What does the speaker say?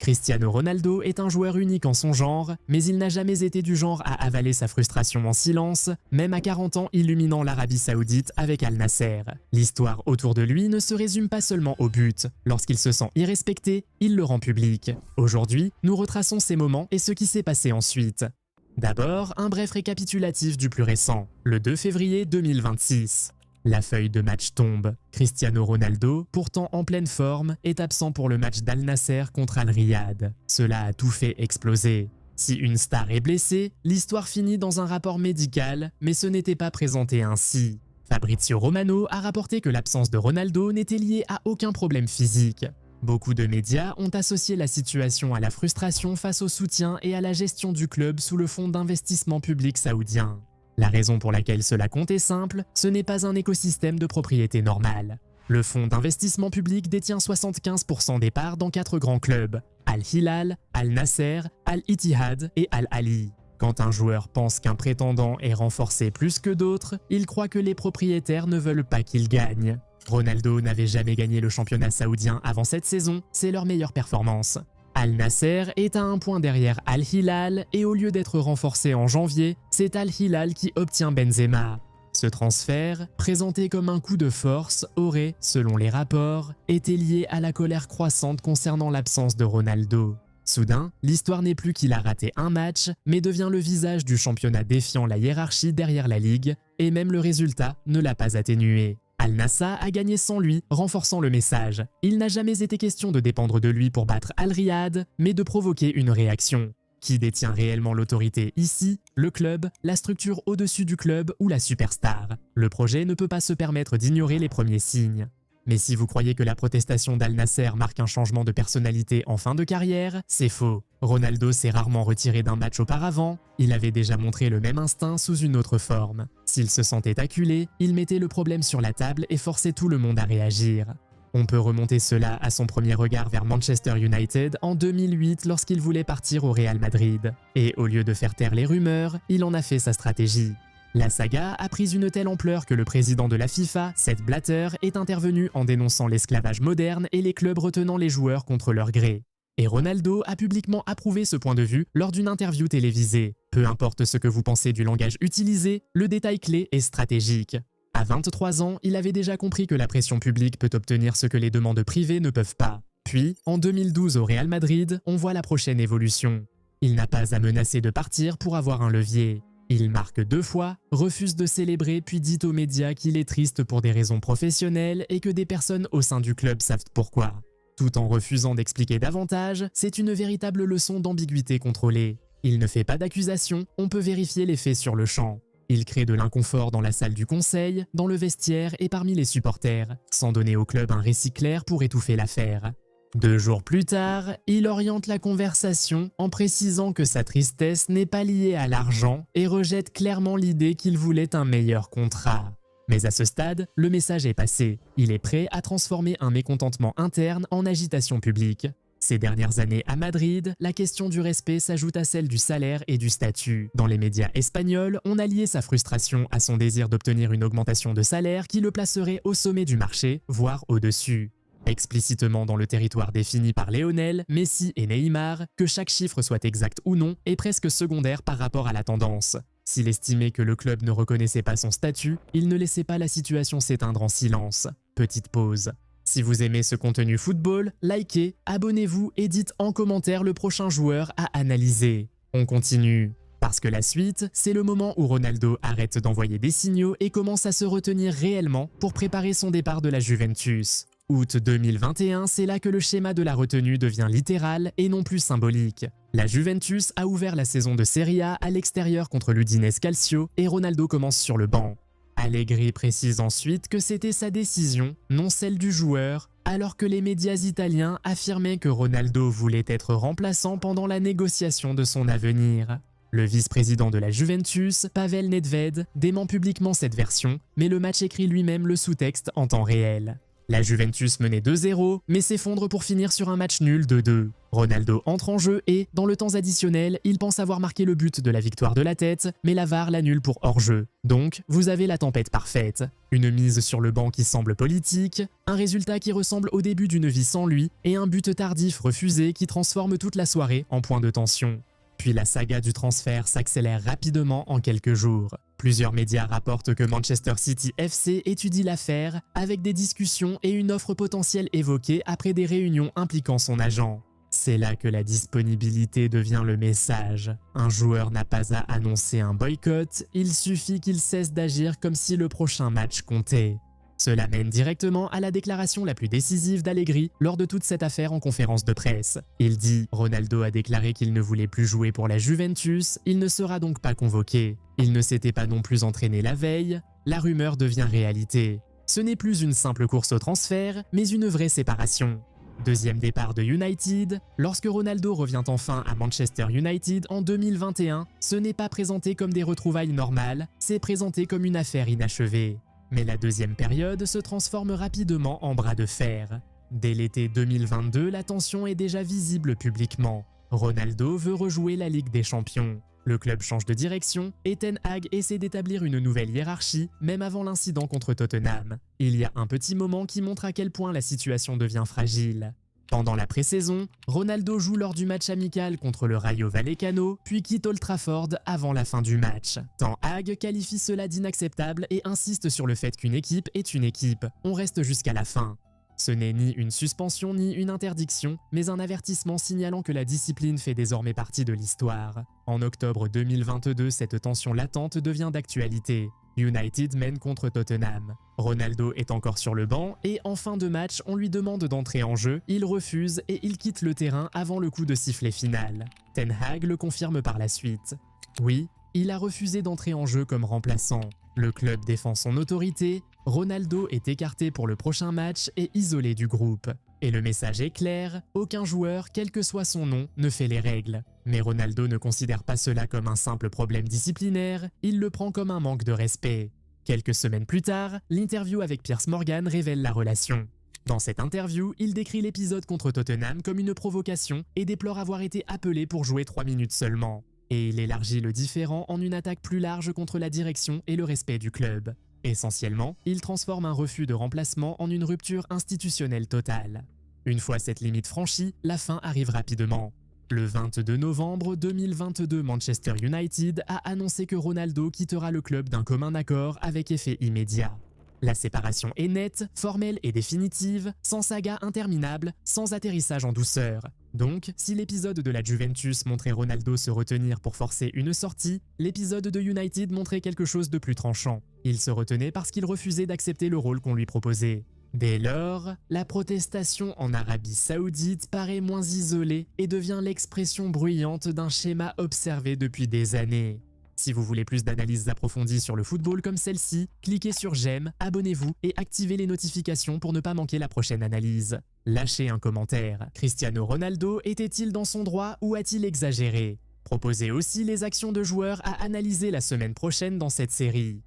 Cristiano Ronaldo est un joueur unique en son genre, mais il n'a jamais été du genre à avaler sa frustration en silence, même à 40 ans illuminant l'Arabie Saoudite avec Al Nasser. L'histoire autour de lui ne se résume pas seulement au but. Lorsqu'il se sent irrespecté, il le rend public. Aujourd'hui, nous retraçons ces moments et ce qui s'est passé ensuite. D'abord, un bref récapitulatif du plus récent, le 2 février 2026. La feuille de match tombe. Cristiano Ronaldo, pourtant en pleine forme, est absent pour le match d'Al Nasser contre Al Riyad. Cela a tout fait exploser. Si une star est blessée, l'histoire finit dans un rapport médical, mais ce n'était pas présenté ainsi. Fabrizio Romano a rapporté que l'absence de Ronaldo n'était liée à aucun problème physique. Beaucoup de médias ont associé la situation à la frustration face au soutien et à la gestion du club sous le fonds d'investissement public saoudien. La raison pour laquelle cela compte est simple, ce n'est pas un écosystème de propriété normal. Le fonds d'investissement public détient 75% des parts dans 4 grands clubs, Al-Hilal, Al-Nasser, Al-Ittihad et Al-Ahly. Quand un joueur pense qu'un prétendant est renforcé plus que d'autres, il croit que les propriétaires ne veulent pas qu'il gagne. Ronaldo n'avait jamais gagné le championnat saoudien avant cette saison, c'est leur meilleure performance. Al Nasser est à un point derrière Al-Hilal et au lieu d'être renforcé en janvier, c'est Al-Hilal qui obtient Benzema. Ce transfert, présenté comme un coup de force, aurait, selon les rapports, été lié à la colère croissante concernant l'absence de Ronaldo. Soudain, l'histoire n'est plus qu'il a raté un match, mais devient le visage du championnat défiant la hiérarchie derrière la ligue, et même le résultat ne l'a pas atténué. Al Nassr a gagné sans lui, renforçant le message. Il n'a jamais été question de dépendre de lui pour battre Al Riyad, mais de provoquer une réaction. Qui détient réellement l'autorité ici? Le club, la structure au-dessus du club ou la superstar? Le projet ne peut pas se permettre d'ignorer les premiers signes. Mais si vous croyez que la protestation d'Al Nassr marque un changement de personnalité en fin de carrière, c'est faux. Ronaldo s'est rarement retiré d'un match auparavant, il avait déjà montré le même instinct sous une autre forme. S'il se sentait acculé, il mettait le problème sur la table et forçait tout le monde à réagir. On peut remonter cela à son premier regard vers Manchester United en 2008 lorsqu'il voulait partir au Real Madrid. Et au lieu de faire taire les rumeurs, il en a fait sa stratégie. La saga a pris une telle ampleur que le président de la FIFA, Sepp Blatter, est intervenu en dénonçant l'esclavage moderne et les clubs retenant les joueurs contre leur gré. Et Ronaldo a publiquement approuvé ce point de vue lors d'une interview télévisée. Peu importe ce que vous pensez du langage utilisé, le détail clé est stratégique. À 23 ans, il avait déjà compris que la pression publique peut obtenir ce que les demandes privées ne peuvent pas. Puis, en 2012 au Real Madrid, on voit la prochaine évolution. Il n'a pas à menacer de partir pour avoir un levier. Il marque 2 fois, refuse de célébrer puis dit aux médias qu'il est triste pour des raisons professionnelles et que des personnes au sein du club savent pourquoi. Tout en refusant d'expliquer davantage, c'est une véritable leçon d'ambiguïté contrôlée. Il ne fait pas d'accusation, on peut vérifier les faits sur le champ. Il crée de l'inconfort dans la salle du conseil, dans le vestiaire et parmi les supporters, sans donner au club un récit clair pour étouffer l'affaire. 2 jours plus tard, il oriente la conversation en précisant que sa tristesse n'est pas liée à l'argent et rejette clairement l'idée qu'il voulait un meilleur contrat. Mais à ce stade, le message est passé. Il est prêt à transformer un mécontentement interne en agitation publique. Ces dernières années à Madrid, la question du respect s'ajoute à celle du salaire et du statut. Dans les médias espagnols, on a lié sa frustration à son désir d'obtenir une augmentation de salaire qui le placerait au sommet du marché, voire au-dessus. Explicitement dans le territoire défini par Lionel, Messi et Neymar, que chaque chiffre soit exact ou non est presque secondaire par rapport à la tendance. S'il estimait que le club ne reconnaissait pas son statut, il ne laissait pas la situation s'éteindre en silence. Petite pause. Si vous aimez ce contenu football, likez, abonnez-vous et dites en commentaire le prochain joueur à analyser. On continue. Parce que la suite, c'est le moment où Ronaldo arrête d'envoyer des signaux et commence à se retenir réellement pour préparer son départ de la Juventus. Août 2021, c'est là que le schéma de la retenue devient littéral et non plus symbolique. La Juventus a ouvert la saison de Serie A à l'extérieur contre l'Udinese Calcio et Ronaldo commence sur le banc. Allegri précise ensuite que c'était sa décision, non celle du joueur, alors que les médias italiens affirmaient que Ronaldo voulait être remplaçant pendant la négociation de son avenir. Le vice-président de la Juventus, Pavel Nedved, dément publiquement cette version, mais le match écrit lui-même le sous-texte en temps réel. La Juventus menait 2-0, mais s'effondre pour finir sur un match nul 2-2. Ronaldo entre en jeu et, dans le temps additionnel, il pense avoir marqué le but de la victoire de la tête, mais la VAR l'annule pour hors-jeu. Donc, vous avez la tempête parfaite. Une mise sur le banc qui semble politique, un résultat qui ressemble au début d'une vie sans lui, et un but tardif refusé qui transforme toute la soirée en point de tension. Puis la saga du transfert s'accélère rapidement en quelques jours. Plusieurs médias rapportent que Manchester City FC étudie l'affaire, avec des discussions et une offre potentielle évoquée après des réunions impliquant son agent. C'est là que la disponibilité devient le message. Un joueur n'a pas à annoncer un boycott, il suffit qu'il cesse d'agir comme si le prochain match comptait. Cela mène directement à la déclaration la plus décisive d'Allegri lors de toute cette affaire en conférence de presse. Il dit « Ronaldo a déclaré qu'il ne voulait plus jouer pour la Juventus, il ne sera donc pas convoqué. Il ne s'était pas non plus entraîné la veille, la rumeur devient réalité. Ce n'est plus une simple course au transfert, mais une vraie séparation. » Deuxième départ de United, lorsque Ronaldo revient enfin à Manchester United en 2021, ce n'est pas présenté comme des retrouvailles normales, c'est présenté comme une affaire inachevée. Mais la deuxième période se transforme rapidement en bras de fer. Dès l'été 2022, la tension est déjà visible publiquement. Ronaldo veut rejouer la Ligue des Champions. Le club change de direction et Ten Hag essaie d'établir une nouvelle hiérarchie, même avant l'incident contre Tottenham. Il y a un petit moment qui montre à quel point la situation devient fragile. Pendant la pré-saison, Ronaldo joue lors du match amical contre le Rayo Vallecano, puis quitte Old Trafford avant la fin du match. Ten Hag qualifie cela d'inacceptable et insiste sur le fait qu'une équipe est une équipe, on reste jusqu'à la fin. Ce n'est ni une suspension ni une interdiction, mais un avertissement signalant que la discipline fait désormais partie de l'histoire. En octobre 2022, cette tension latente devient d'actualité. United mène contre Tottenham. Ronaldo est encore sur le banc et en fin de match, on lui demande d'entrer en jeu, il refuse et il quitte le terrain avant le coup de sifflet final. Ten Hag le confirme par la suite. Oui, il a refusé d'entrer en jeu comme remplaçant. Le club défend son autorité, Ronaldo est écarté pour le prochain match et isolé du groupe. Et le message est clair, aucun joueur, quel que soit son nom, ne fait les règles. Mais Ronaldo ne considère pas cela comme un simple problème disciplinaire, il le prend comme un manque de respect. Quelques semaines plus tard, l'interview avec Piers Morgan révèle la relation. Dans cette interview, il décrit l'épisode contre Tottenham comme une provocation et déplore avoir été appelé pour jouer 3 minutes seulement. Et il élargit le différend en une attaque plus large contre la direction et le respect du club. Essentiellement, il transforme un refus de remplacement en une rupture institutionnelle totale. Une fois cette limite franchie, la fin arrive rapidement. Le 22 novembre 2022, Manchester United a annoncé que Ronaldo quittera le club d'un commun accord avec effet immédiat. La séparation est nette, formelle et définitive, sans saga interminable, sans atterrissage en douceur. Donc, si l'épisode de la Juventus montrait Ronaldo se retenir pour forcer une sortie, l'épisode de United montrait quelque chose de plus tranchant. Il se retenait parce qu'il refusait d'accepter le rôle qu'on lui proposait. Dès lors, la protestation en Arabie Saoudite paraît moins isolée et devient l'expression bruyante d'un schéma observé depuis des années. Si vous voulez plus d'analyses approfondies sur le football comme celle-ci, cliquez sur j'aime, abonnez-vous et activez les notifications pour ne pas manquer la prochaine analyse. Lâchez un commentaire. Cristiano Ronaldo était-il dans son droit ou a-t-il exagéré? Proposez aussi les actions de joueurs à analyser la semaine prochaine dans cette série.